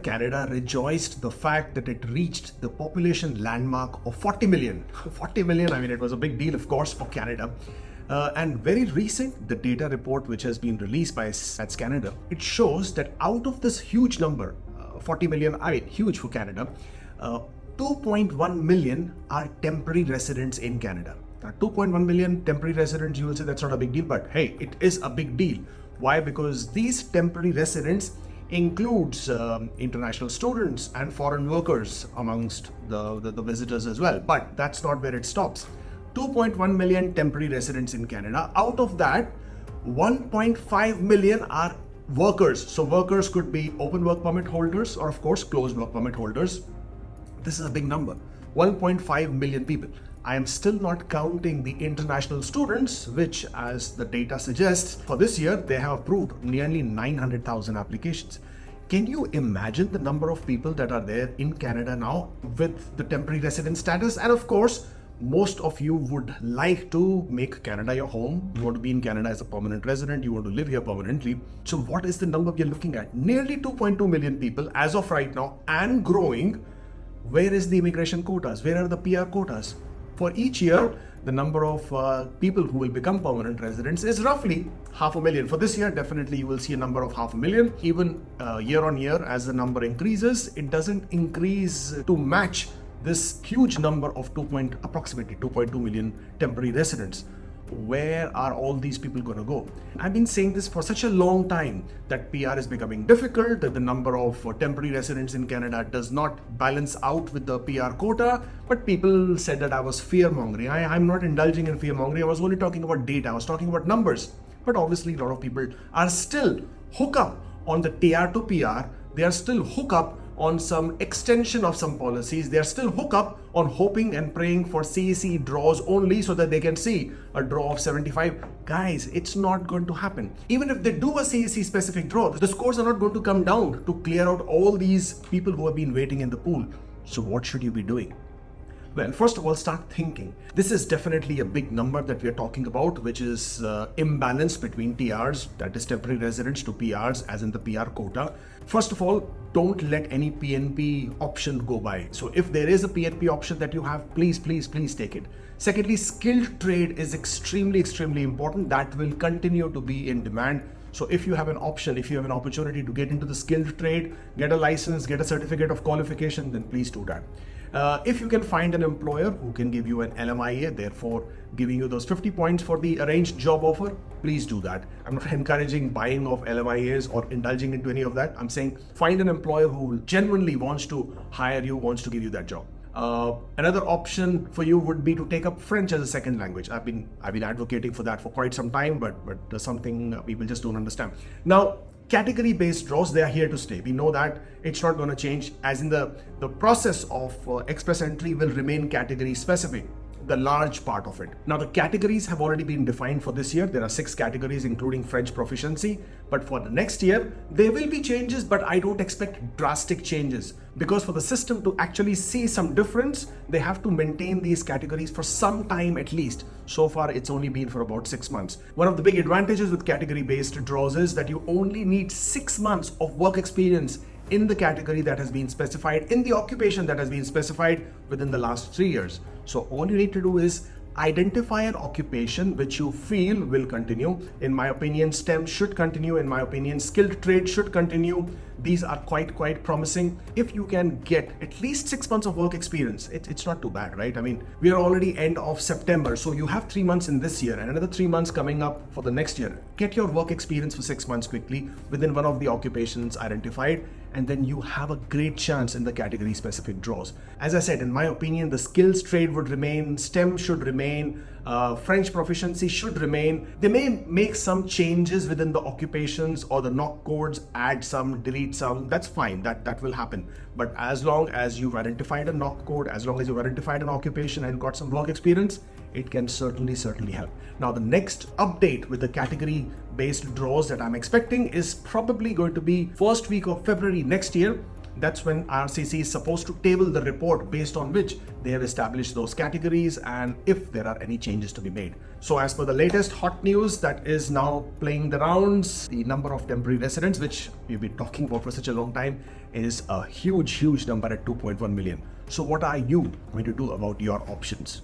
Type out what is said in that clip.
Canada rejoiced the fact that it reached the population landmark of 40 million. 40 million, I mean, it was a big deal, of course, for Canada. And very recent, the data report which has been released by Stats Canada, it shows that out of this huge number, 40 million, I mean, huge for Canada, 2.1 million are temporary residents in Canada. Now, 2.1 million temporary residents, you will say that's not a big deal, but hey, it is a big deal. Why? Because these temporary residents includes international students and foreign workers amongst the visitors as well. But that's not where it stops. 2.1 million temporary residents in Canada. Out of that, 1.5 million are workers. So workers could be open work permit holders or of course closed work permit holders. This is a big number. 1.5 million people. I am still not counting the international students, which, as the data suggests, for this year, they have approved nearly 900,000 applications. Can you imagine the number of people that are there in Canada now with the temporary resident status? And of course, most of you would like to make Canada your home. You want to be in Canada as a permanent resident. You want to live here permanently. So what is the number we are looking at? Nearly 2.2 million people as of right now and growing. Where is the immigration quotas? Where are the PR quotas? For each year, the number of people who will become permanent residents is roughly 500,000. For this year, definitely you will see a number of 500,000. Even year on year, as the number increases, it doesn't increase to match this huge number of approximately 2.2 million temporary residents. Where are all these people going to go? I've been saying this for such a long time that PR is becoming difficult, that the number of temporary residents in Canada does not balance out with the PR quota, but people said that I was fear-mongering. I'm not indulging in fear-mongering. I was only talking about data. I was talking about numbers. But obviously, a lot of people are still hooked up on the TR to PR. They are still hooked up on some extension of some policies. They are still hooked up on hoping and praying for CEC draws only so that they can see a draw of 75. Guys, it's not going to happen. Even if they do a CEC specific draw, the scores are not going to come down to clear out all these people who have been waiting in the pool. So what should you be doing? Well, first of all, start thinking. This is definitely a big number that we are talking about, which is imbalance between TRs, that is temporary residents, to PRs, as in the PR quota. First of all, don't let any PNP option go by. So if there is a PNP option that you have, please take it. Secondly, skilled trade is extremely important. That will continue to be in demand. So if you have an option, if you have an opportunity to get into the skilled trade, get a license, get a certificate of qualification, then please do that. If you can find an employer who can give you an LMIA, therefore giving you those 50 points for the arranged job offer, please do that. I'm not encouraging buying of LMIAs or indulging into any of that. I'm saying find an employer who genuinely wants to hire you, wants to give you that job. Another option for you would be to take up French as a second language. I've been advocating for that for quite some time, but there's something people just don't understand. Now, category-based draws, they are here to stay. We know that it's not going to change, as in the process of express entry will remain category specific, the large part of it. Now, the categories have already been defined for this year. There are 6 categories, including French proficiency. But for the next year, there will be changes, but I don't expect drastic changes, because for the system to actually see some difference, they have to maintain these categories for some time at least. So far, it's only been for about 6 months. One of the big advantages with category-based draws is that you only need 6 months of work experience in the category that has been specified, in the occupation that has been specified within the last 3 years. So all you need to do is identify an occupation which you feel will continue. In my opinion, STEM should continue. In my opinion, skilled trade should continue. These are quite promising. If you can get at least 6 months of work experience, it's not too bad, right? I mean, we are already end of September, so you have 3 months in this year and another 3 months coming up for the next year. Get your work experience for 6 months quickly within one of the occupations identified, and then you have a great chance in the category specific draws. As I said, in my opinion, the skills trade would remain, STEM should remain, French proficiency should remain. They may make some changes within the occupations or the knock codes, add some, delete some. That's fine, that will happen. But as long as you've identified a knock code, as long as you've identified an occupation and got some work experience, it can certainly help. Now, the next update with the category based draws that I'm expecting is probably going to be first week of February next year. that's when IRCC is supposed to table the report based on which they have established those categories and if there are any changes to be made. So as per the latest hot news that is now playing the rounds, the number of temporary residents, which we've been talking about for such a long time, is a huge number at 2.1 million. So what are you going to do about your options?